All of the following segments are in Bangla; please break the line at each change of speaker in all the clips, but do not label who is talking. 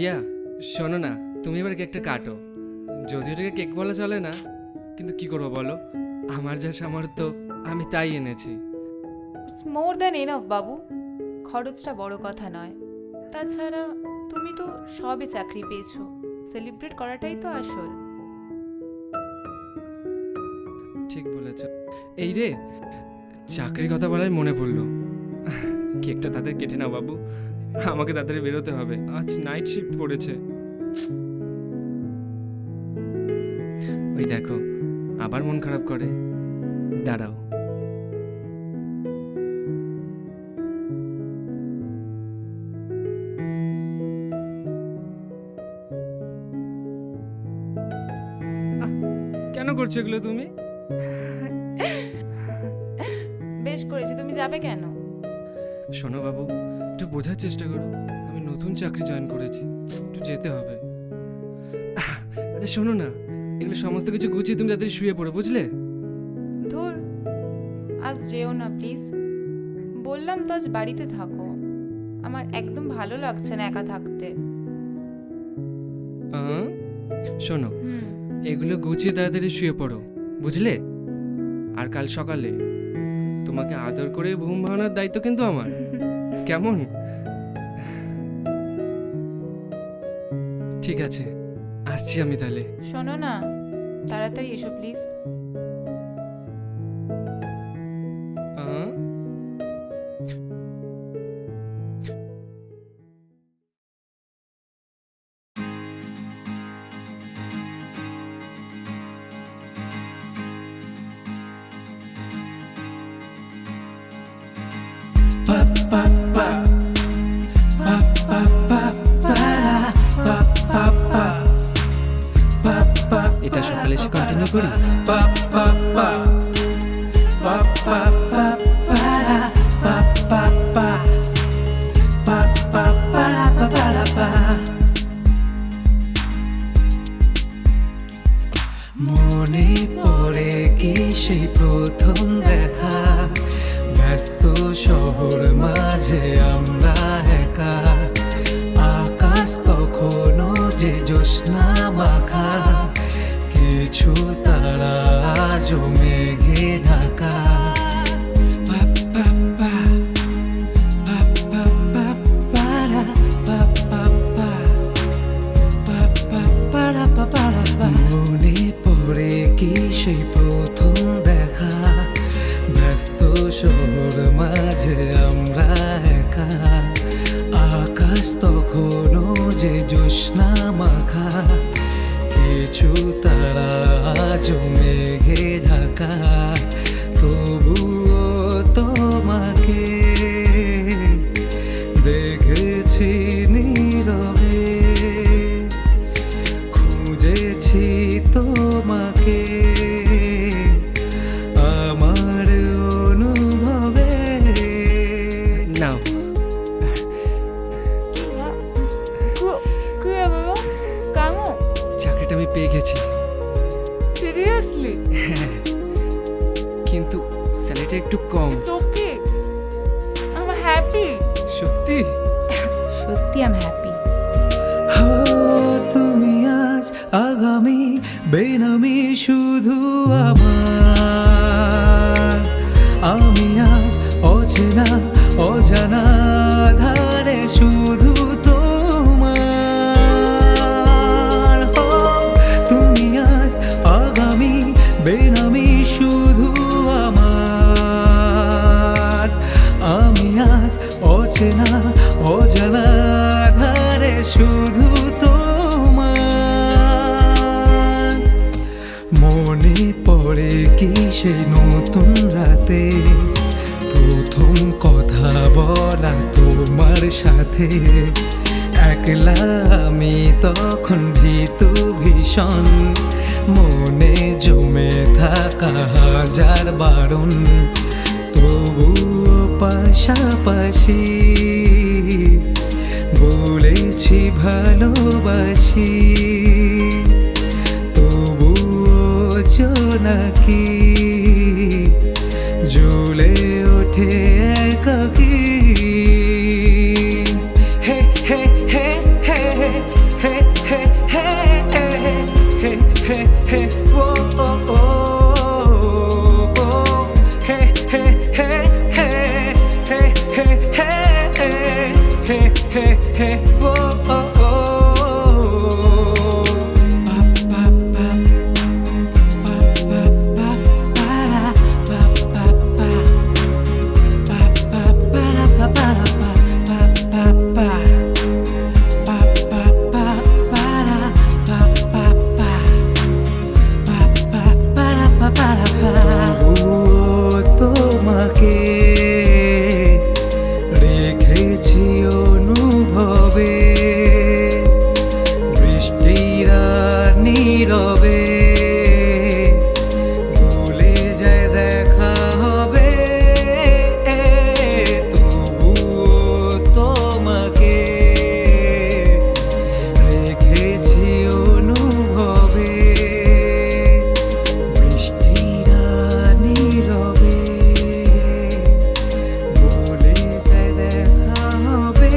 ইয়া শোনো না, তুমি এবার কেকটা কাটো। যদিও এটাকে কেক বলা চলে না, কিন্তু কি করবো বলো, আমার যা সামর্থ্য আমি তাই এনেছি।
ইটস মোর দ্যান এনাফ বাবু, খরচটা বড় কথা নয়। তাছাড়া তুমি তো সবে চাকরি পেয়েছো, সেলিব্রেট করাটাই তো আসল।
ঠিক বলেছ। এই রে, চাকরির কথা বলাই মনে পড়লো, কেকটা তাদের কেটে নাও বাবু, আমাকে তাড়াতাড়ি বেরোতে হবে, আজ নাইট শিফট পড়েছে। ওই দেখো আবার মন খারাপ করে, দাঁড়াও। কেন করছো এগুলো তুমি?
বেশ করেছি, তুমি যাবে কেন?
শোনো বাবু, একটু বোঝার চেষ্টা করো, আমি নতুন চাকরি জয়েন করেছি, একটু যেতে হবে। আচ্ছা শোনো না, এগুলো সমস্ত কিছু গুছিয়ে তুমি তাড়াতাড়ি শুয়ে পড়ো, বুঝলে?
ধুর, আজ যেও না প্লিজ। বললাম তো আজ বাড়িতে থাকো, আমার একদম ভালো লাগছে না একা থাকতে।
শোনো, এগুলো গুছিয়ে তাড়াতাড়ি শুয়ে পড়ো, বুঝলে? আর কাল সকালে তোমাকে আদর করে ঘুম ভাঙানোর দায়িত্ব কিন্তু আমার, কেমন? ঠিক আছে, আসছি আমি তাহলে।
শোনো না, তাড়াতাড়ি এসো প্লিজ।
এটা সকালে এসে কন্টিনিউ করি।
মনে পড়ে কি সেই প্রথম দেখা, ব্যস্ত শহর মাঝে আমরা একা, আকাশ তখনও যে জ্যোৎস্না মাখা, কিছু তারা আজও মেঘে ঢাকা। মনে পড়ে কি সেই প্রথম দেখা, ব্যস্ত শহর মাঝে আমরা একা, আকাশ তখনও যে জ্যোৎস্না মাখা, কিছু তারা আজও মেঘে ঢাকা। তবুও তোমাকে দেখেছি নীরবে, খুঁজেছি তোমাকে আমার অনুভবে।
নাও,
কেন?
চাকরিটা আমি পেয়ে গেছি।
সিরিয়াসলি?
কিন্তু স্যালারিটা একটু কম।
ওকে, আই এম হ্যাপি।
সত্যি?
সত্যি আই এম হ্যাপি।
হো তুমি আজ আগামী বেনামি শুধু আমার, আমি আজ অচেনা অজানা ধারে শুধু তোমার। হো তুমি আজ আগামী বেনামি শুধু আমার, আমি আজ অচেনা অজানা ধারে শুধু তোমার। মনে পড়ে কি সেই নতুন রাতে, প্রথম কথা বলা তোমার সাথে, একলা আমি তখন ভীতু ভীষণ, মনে জমে থাকা হাজার বারণ, তবুও পাশাপাশি বলেছি ভালোবাসি, তবুও জোনাকি জ্বলে ওঠে একাকী। হে হে হে ও ও ও তবুও তোমাকে রেখেছি অনুভবে বৃষ্টিরা নীরবে ভুলে যায় দেখা হবে তবুও তোমাকে রেখেছি অনুভবে বৃষ্টিরা নীরবে ভুলে যায় দেখা হবে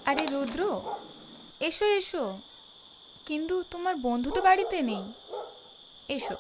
আরে রুদ্র, এসো এসো। কিন্তু তোমার বন্ধু তো বাড়িতে নেই। এসো।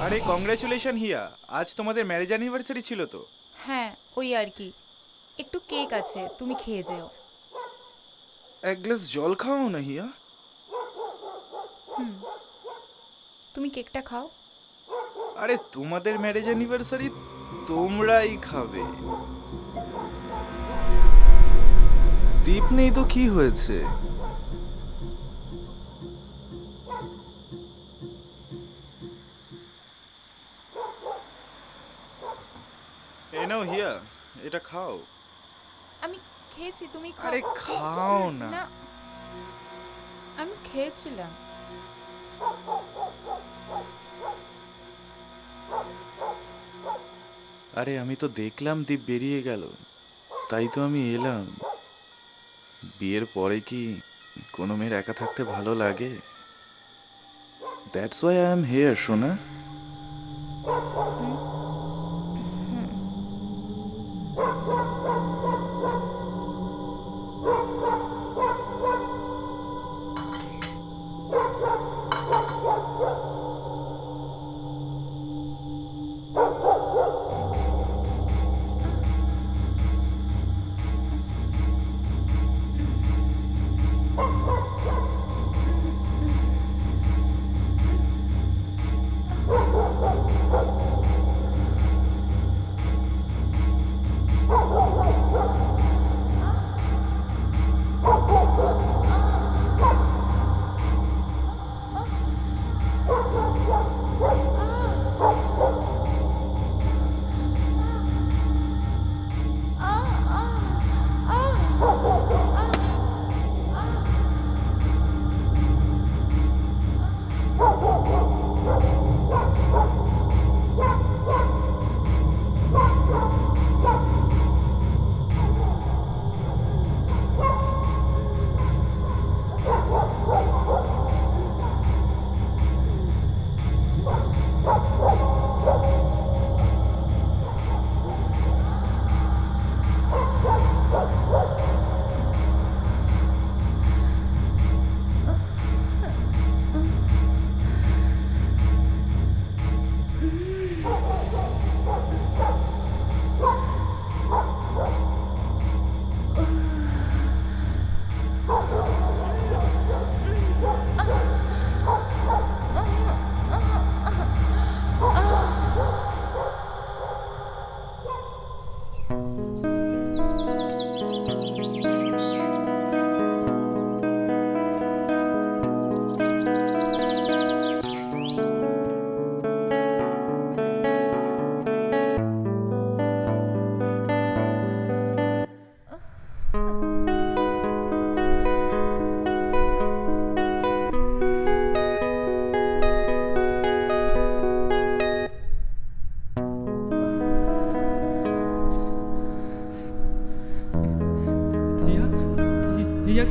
আরে কংগ্রাচুলেশন হিয়া, আজ তোমাদের ম্যারেজ অ্যানিভার্সারি ছিল তো?
হ্যাঁ, ওই আর কি। একটু কেক আছে, তুমি খেয়ে যেও।
এক গ্লাস জল খাও না হিয়া।
তুমি কেকটা খাও।
আরে তোমাদের ম্যারেজ অ্যানিভার্সারি তোমরাই খাবে। দীপ নেই তো কি হয়েছে? এ নাও হিয়া, এটা খাও।
আমি খেয়েছি, তুমি খাও।
আরে খাও না।
না, আমি খেয়েছিলাম।
আরে আমি তো দেখলাম দীপ বেরিয়ে গেল, তাই তো আমি এলাম। বিয়ের পরে কি কোনো মেয়ের একা থাকতে ভালো লাগে? That's why I am here সোনা।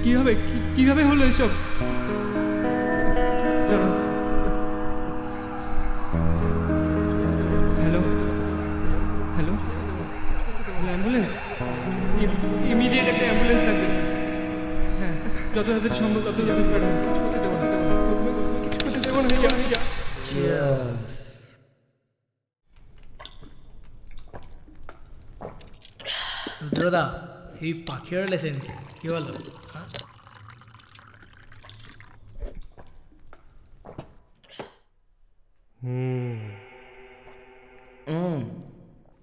কিভাবে কিভাবে হলো এসব? দাঁড়াও। হ্যালো হ্যালো অ্যাম্বুলেন্স, ইমিডিয়েট একটা অ্যাম্বুলেন্স লাগবে। হ্যাঁ, যত তাড়াতাড়ি সম্ভব তত তাড়াতাড়ি পাঠান। কিছু করতে দেবো না, কিছু করতে দেবো না।
রুদ্রদা এই পাখি উড়ালেছেন কি বলো? হ্যাঁ?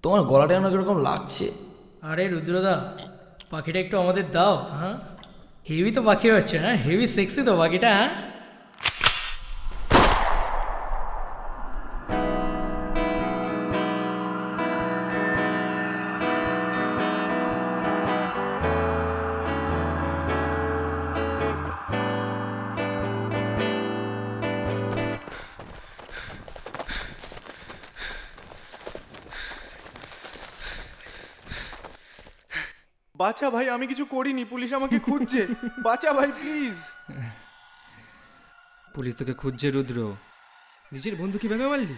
তোমার গলাটা যেন কিরকম লাগছে।
আরে রুদ্রদা পাখিটা একটু আমাদের দাও। হ্যাঁ, হেভি তো পাখি হচ্ছে। হ্যাঁ, হেভি সেক্সি তো পাখিটা। হ্যাঁ,
বাঁচা ভাই, আমি কিছু করিনি, পুলিশ আমাকে খুঁজছে। বাঁচা ভাই প্লিজ।
পুলিশ তোকে খুঁজছে রুদ্র, নিজের বন্ধু কিভাবে মারলি?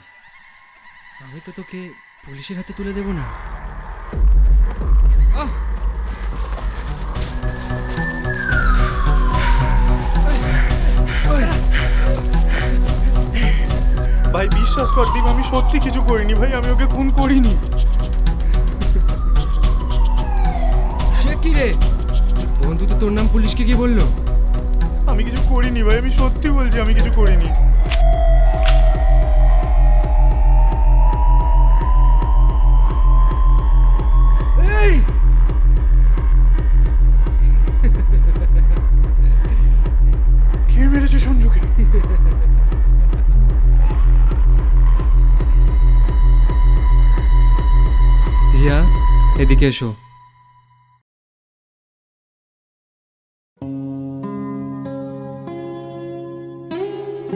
আমি তো তোকে পুলিশের হাতে তুলে দেব না। আহ!
ভাই বিশ্বাস কর দীপ, আমি সত্যি কিছু করিনি ভাই, আমি ওকে খুন করিনি।
সে কি রে, তোর বন্ধু তো তোর নাম পুলিশকে গিয়ে বললো।
আমি কিছু করিনি ভাই, আমি সত্যি বলছি আমি কিছু করিনি।
এই
কে মেরেছে সঞ্জুকে?
হিয়া, এদিকে এসো।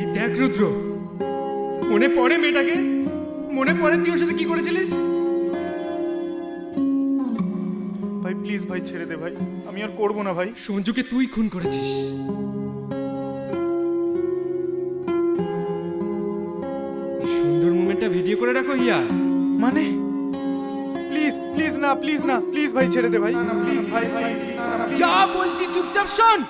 এই দেখ রুদ্র, মনে পড়ে মেয়েটাকে? মনে পড়ে তুই ওর সাথে কি করেছিলিস?
ভাই প্লিজ ভাই ছেড়ে দে ভাই, আমি আর করবো না ভাই।
সঞ্জুকে তুই খুন করেছিস। এই সুন্দর মোমেন্টটা ভিডিও করে রাখো হিয়া।
মানে প্লিজ প্লিজ না, প্লিজ না, প্লিজ ভাই ছেড়ে দে ভাই, প্লিজ ভাই প্লিজ।
যা বলছি চুপচাপ শোন।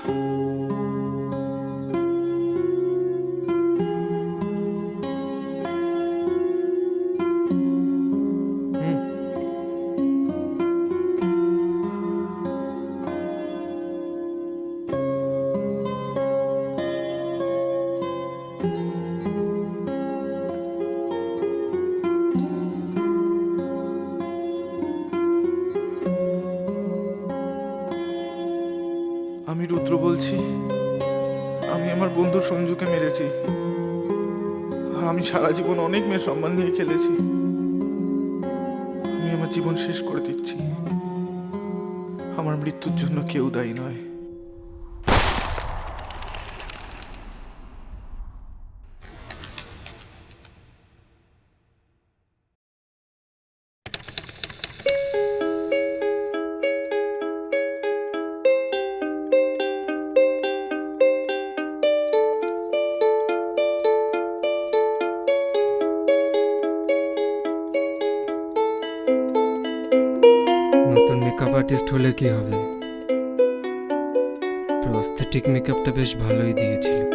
আমি রুদ্র বলছি, আমি আমার বন্ধু সঞ্জুকে মেরেছি। আমি সারা জীবন অনেক মেয়ের সম্মান নিয়ে খেলেছি, আমি আমার জীবন শেষ করে দিচ্ছি। আমার মৃত্যুর জন্য কেউ দায়ী নয়।
নতুন মেকআপ আর্টিস্ট হলে কি হবে? প্রস্থেটিক মেকআপটা বেশ ভালোই দিয়েছিল।